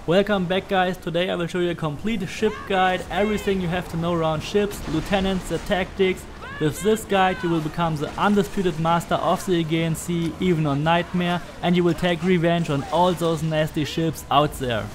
Welcome back guys, today I will show you a complete ship guide, everything you have to know around ships, lieutenants, the tactics. With this guide you will become the undisputed master of the Aegean Sea, even on Nightmare, and you will take revenge on all those nasty ships out there.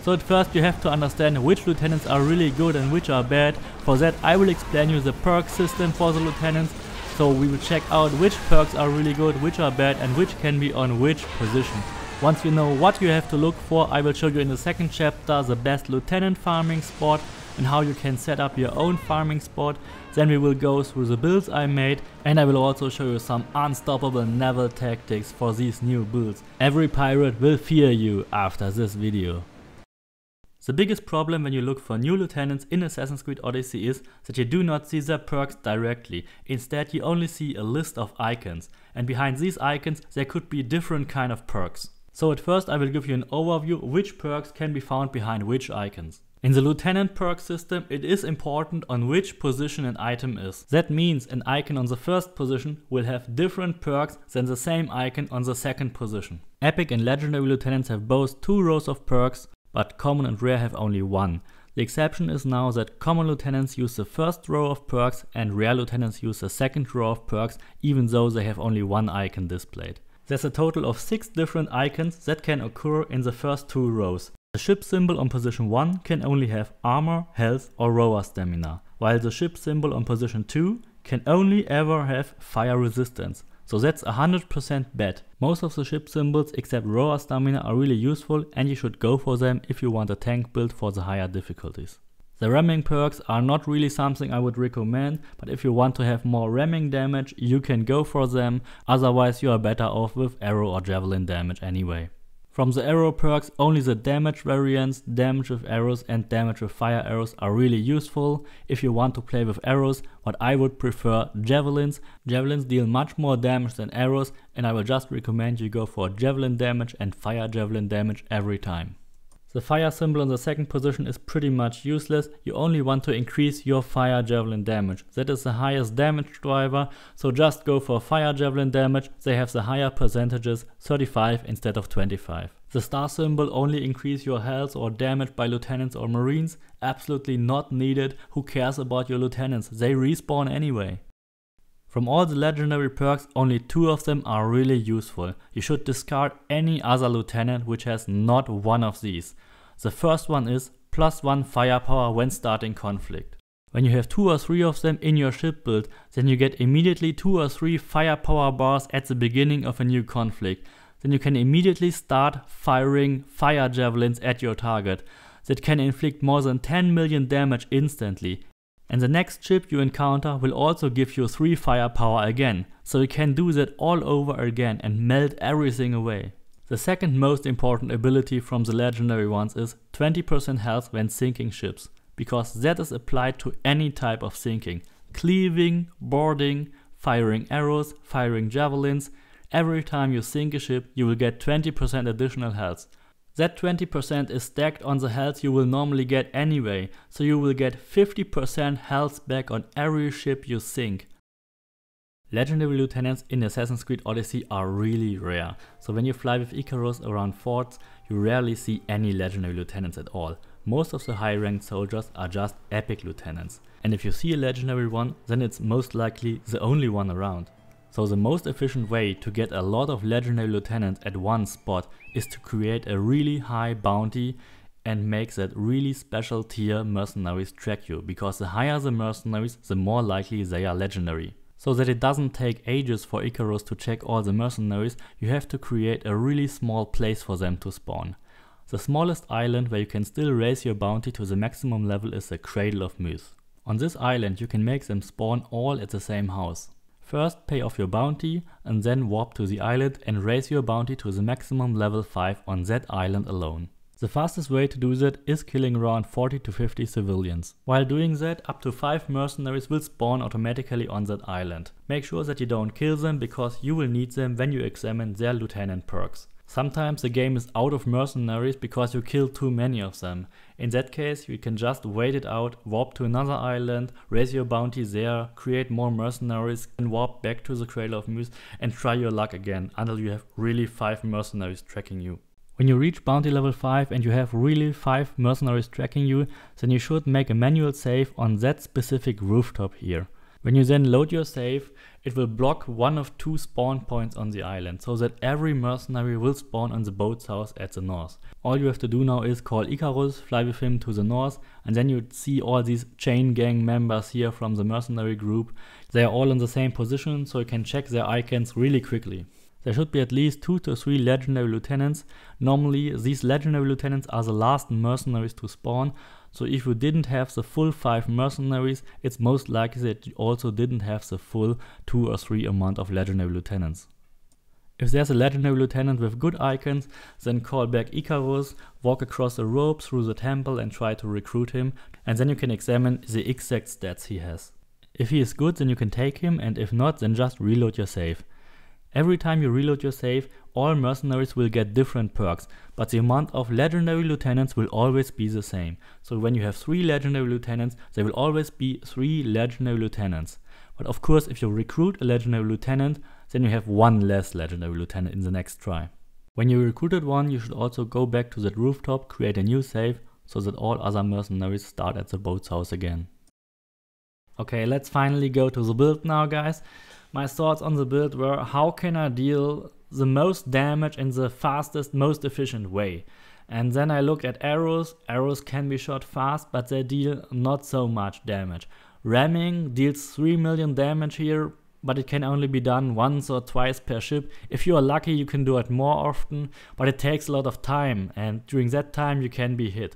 So at first you have to understand which lieutenants are really good and which are bad. For that I will explain you the perk system for the lieutenants. So we will check out which perks are really good, which are bad and which can be on which position. Once you know what you have to look for, I will show you in the second chapter the best lieutenant farming spot and how you can set up your own farming spot. Then we will go through the builds I made, and I will also show you some unstoppable naval tactics for these new builds. Every pirate will fear you after this video. The biggest problem when you look for new lieutenants in Assassin's Creed Odyssey is that you do not see their perks directly. Instead you only see a list of icons, and behind these icons there could be different kind of perks. So at first I will give you an overview which perks can be found behind which icons. In the lieutenant perk system it is important on which position an item is. That means an icon on the first position will have different perks than the same icon on the second position. Epic and legendary lieutenants have both 2 rows of perks, but common and rare have only 1. The exception is now that common lieutenants use the first row of perks and rare lieutenants use the second row of perks, even though they have only 1 icon displayed. There's a total of 6 different icons that can occur in the first 2 rows. The ship symbol on position 1 can only have armor, health or rower stamina, while the ship symbol on position 2 can only ever have fire resistance. So that's 100% bad. Most of the ship symbols except rower stamina are really useful, and you should go for them if you want a tank build for the higher difficulties. The ramming perks are not really something I would recommend, but if you want to have more ramming damage you can go for them, otherwise you are better off with arrow or javelin damage anyway. From the arrow perks only the damage variants, damage with arrows and damage with fire arrows are really useful. If you want to play with arrows, what I would prefer javelins. Javelins deal much more damage than arrows, and I will just recommend you go for javelin damage and fire javelin damage every time. The fire symbol in the second position is pretty much useless. You only want to increase your fire javelin damage. That is the highest damage driver, so just go for fire javelin damage. They have the higher percentages, 35 instead of 25. The star symbol only increase your health or damage by lieutenants or marines. Absolutely not needed. Who cares about your lieutenants? They respawn anyway. From all the legendary perks, only 2 of them are really useful. You should discard any other lieutenant which has not one of these. The first one is +1 firepower when starting conflict. When you have 2 or 3 of them in your ship build, then you get immediately 2 or 3 firepower bars at the beginning of a new conflict. Then you can immediately start firing fire javelins at your target that can inflict more than 10 million damage instantly. And the next ship you encounter will also give you 3 firepower again, so you can do that all over again and melt everything away. The second most important ability from the legendary ones is 20% health when sinking ships, because that is applied to any type of sinking. Cleaving, boarding, firing arrows, firing javelins. Every time you sink a ship you will get 20% additional health. That 20% is stacked on the health you will normally get anyway, so you will get 50% health back on every ship you sink. Legendary lieutenants in Assassin's Creed Odyssey are really rare, so when you fly with Icarus around forts, you rarely see any legendary lieutenants at all. Most of the high ranked soldiers are just epic lieutenants, and if you see a legendary one, then it's most likely the only one around. So the most efficient way to get a lot of legendary lieutenants at one spot is to create a really high bounty and make that really special tier mercenaries track you, because the higher the mercenaries, the more likely they are legendary. So that it doesn't take ages for Icarus to check all the mercenaries, you have to create a really small place for them to spawn. The smallest island where you can still raise your bounty to the maximum level is the Cradle of Myth. On this island you can make them spawn all at the same house. First pay off your bounty and then warp to the island and raise your bounty to the maximum level 5 on that island alone. The fastest way to do that is killing around 40 to 50 civilians. While doing that, up to 5 mercenaries will spawn automatically on that island. Make sure that you don't kill them, because you will need them when you examine their lieutenant perks. Sometimes the game is out of mercenaries because you killed too many of them. In that case you can just wait it out, warp to another island, raise your bounty there, create more mercenaries and warp back to the Cradle of Myth and try your luck again until you have really 5 mercenaries tracking you. When you reach bounty level 5 and you have really 5 mercenaries tracking you, then you should make a manual save on that specific rooftop here. When you then load your save, it will block one of 2 spawn points on the island, so that every mercenary will spawn on the boat's house at the north. All you have to do now is call Icarus, fly with him to the north, and then you see all these chain gang members here from the mercenary group. They are all in the same position, so you can check their icons really quickly. There should be at least 2 to 3 legendary lieutenants. Normally these legendary lieutenants are the last mercenaries to spawn, so if you didn't have the full 5 mercenaries, it's most likely that you also didn't have the full 2 or 3 amount of legendary lieutenants. If there's a legendary lieutenant with good icons, then call back Icarus, walk across the rope through the temple and try to recruit him, and then you can examine the exact stats he has. If he is good, then you can take him, and if not, then just reload your save. Every time you reload your save, all mercenaries will get different perks, but the amount of legendary lieutenants will always be the same. So when you have 3 legendary lieutenants, there will always be 3 legendary lieutenants. But of course, if you recruit a legendary lieutenant, then you have 1 less legendary lieutenant in the next try. When you recruited one, you should also go back to that rooftop, create a new save, so that all other mercenaries start at the boat's house again. Okay, let's finally go to the build now, guys. My thoughts on the build were, how can I deal the most damage in the fastest, most efficient way? And then I looked at arrows. Arrows can be shot fast, but they deal not so much damage. Ramming deals 3 million damage here, but it can only be done once or twice per ship. If you are lucky, you can do it more often, but it takes a lot of time, and during that time you can be hit.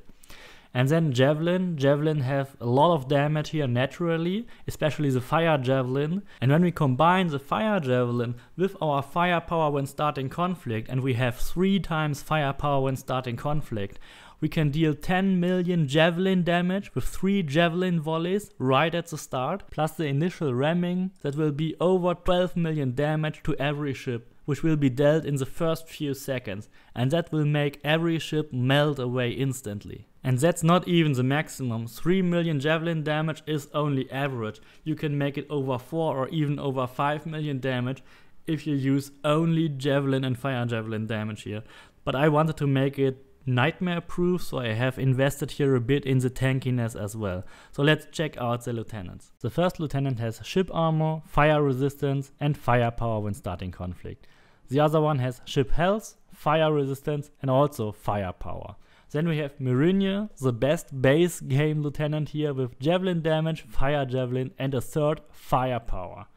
And then Javelin. Javelin have a lot of damage here naturally, especially the Fire Javelin. And when we combine the Fire Javelin with our firepower when starting conflict, and we have 3 times firepower when starting conflict, we can deal 10 million Javelin damage with 3 Javelin volleys right at the start, plus the initial ramming. That will be over 12 million damage to every ship, which will be dealt in the first few seconds, and that will make every ship melt away instantly. And that's not even the maximum. 3 million Javelin damage is only average. You can make it over 4 or even over 5 million damage if you use only Javelin and Fire Javelin damage here. But I wanted to make it nightmare proof, so I have invested here a bit in the tankiness as well. So let's check out the lieutenants. The first lieutenant has ship armor, fire resistance and firepower when starting conflict. The other one has ship health, fire resistance and also firepower. Then we have Myrine, the best base game lieutenant here with Javelin damage, Fire Javelin and a 3rd firepower.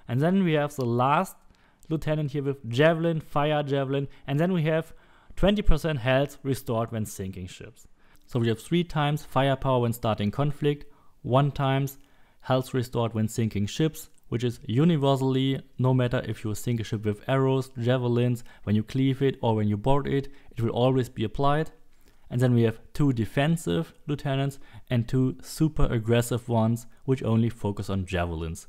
And then we have the last lieutenant here with Javelin, Fire Javelin, and then we have 20% health restored when sinking ships. So we have 3 times firepower when starting conflict, 1 times health restored when sinking ships, which is universally, no matter if you sink a ship with arrows, javelins, when you cleave it or when you board it, it will always be applied. And then we have 2 defensive lieutenants and 2 super aggressive ones, which only focus on javelins.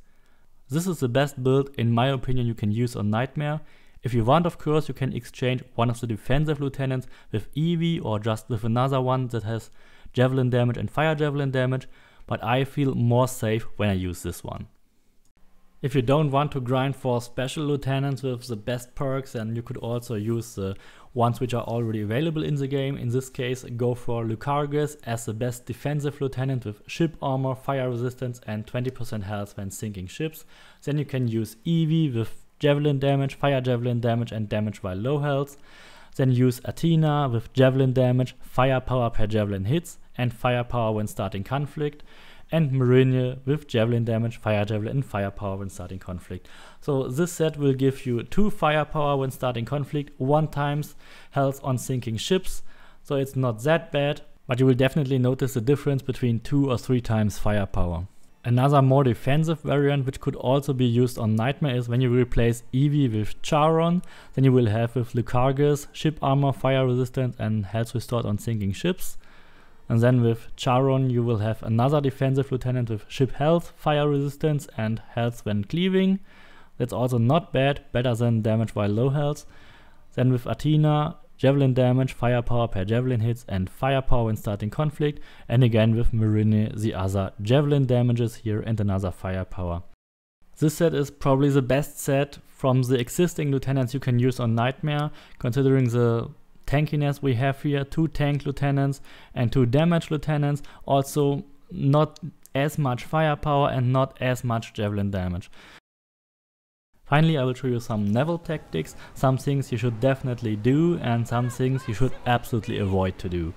This is the best build, in my opinion, you can use on Nightmare. If you want, of course, you can exchange one of the defensive lieutenants with Eevee or just with another one that has javelin damage and fire javelin damage, but I feel more safe when I use this one. If you don't want to grind for special lieutenants with the best perks, then you could also use the ones which are already available in the game. In this case, go for Lucaris as the best defensive lieutenant with ship armor, fire resistance and 20% health when sinking ships. Then you can use Eevee with javelin damage, fire javelin damage and damage while low health. Then use Athena with javelin damage, firepower per javelin hits and firepower when starting conflict. And Myrine with javelin damage, fire javelin and firepower when starting conflict. So this set will give you 2 firepower when starting conflict, 1 times health on sinking ships. So it's not that bad, but you will definitely notice the difference between 2 or 3 times firepower. Another more defensive variant which could also be used on Nightmare is when you replace Eevee with Charon, then you will have with Lucaris ship armor, fire resistance and health restored on sinking ships. And then with Charon you will have another defensive lieutenant with ship health, fire resistance and health when cleaving. That's also not bad, better than damage while low health. Then with Athena, javelin damage, firepower per javelin hits and firepower when starting conflict. And again with Myrine, the other javelin damages here and another firepower. This set is probably the best set from the existing lieutenants you can use on Nightmare, considering the tankiness we have here, 2 tank lieutenants and 2 damage lieutenants, also not as much firepower and not as much javelin damage. Finally, I will show you some naval tactics, some things you should definitely do and some things you should absolutely avoid to do.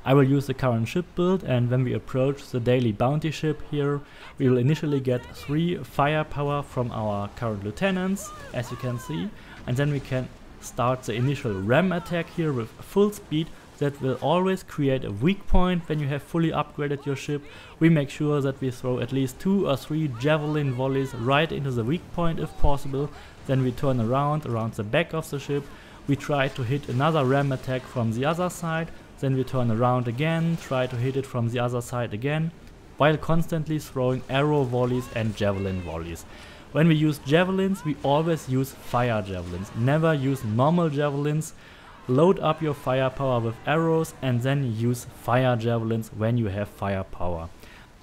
I will use the current ship build, and when we approach the daily bounty ship here, we will initially get 3 firepower from our current lieutenants, as you can see, and then we can start the initial ram attack here with full speed. That will always create a weak point when you have fully upgraded your ship. We make sure that we throw at least 2 or 3 javelin volleys right into the weak point if possible. Then we turn around the back of the ship. We try to hit another ram attack from the other side. Then we turn around again, try to hit it from the other side again, while constantly throwing arrow volleys and javelin volleys. When we use javelins, we always use fire javelins, never use normal javelins. Load up your firepower with arrows and then use fire javelins when you have firepower.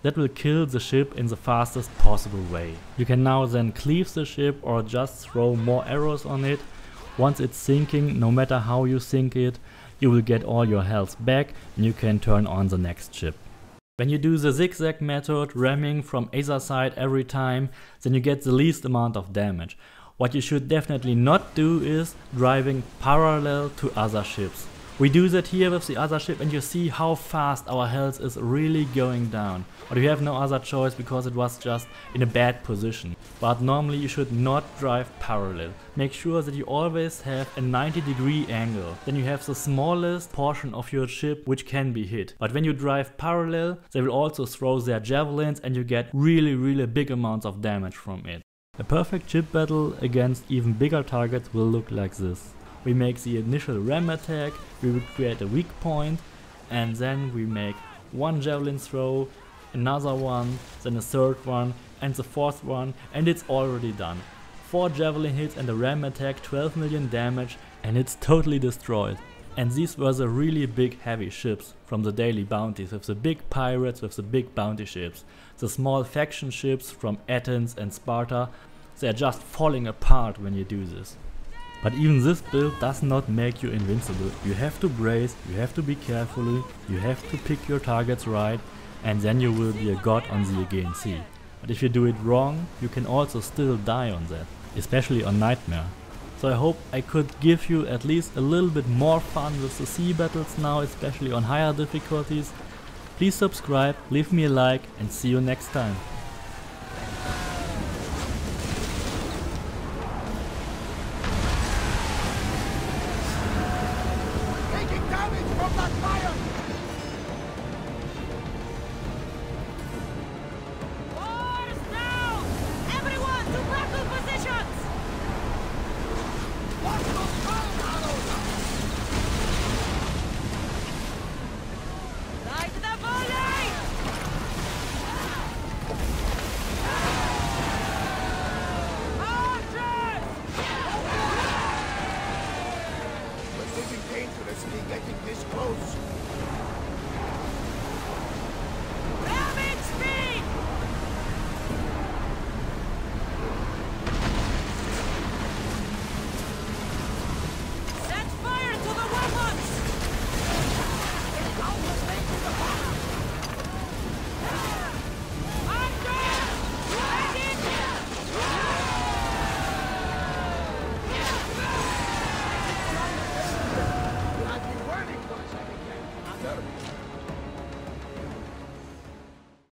That will kill the ship in the fastest possible way. You can now then cleave the ship or just throw more arrows on it. Once it's sinking, no matter how you sink it, you will get all your health back and you can turn on the next ship. When you do the zigzag method, ramming from either side every time, then you get the least amount of damage. What you should definitely not do is driving parallel to other ships. We do that here with the other ship and you see how fast our health is really going down. But you have no other choice because it was just in a bad position. But normally you should not drive parallel. Make sure that you always have a 90-degree angle. Then you have the smallest portion of your ship which can be hit. But when you drive parallel, they will also throw their javelins and you get really big amounts of damage from it. A perfect ship battle against even bigger targets will look like this. We make the initial ram attack, we will create a weak point, and then we make 1 javelin throw, another one, then a 3rd one, and the 4th one, and it's already done. 4 javelin hits and a ram attack, 12 million damage, and it's totally destroyed. And these were the really big heavy ships from the daily bounties, with the big pirates, with the big bounty ships. The small faction ships from Athens and Sparta, they are just falling apart when you do this. But even this build does not make you invincible. You have to brace, you have to be careful, you have to pick your targets right, and then you will be a god on the Aegean Sea. But if you do it wrong, you can also still die on that, especially on Nightmare. So I hope I could give you at least a little bit more fun with the sea battles now, especially on higher difficulties. Please subscribe, leave me a like, and see you next time.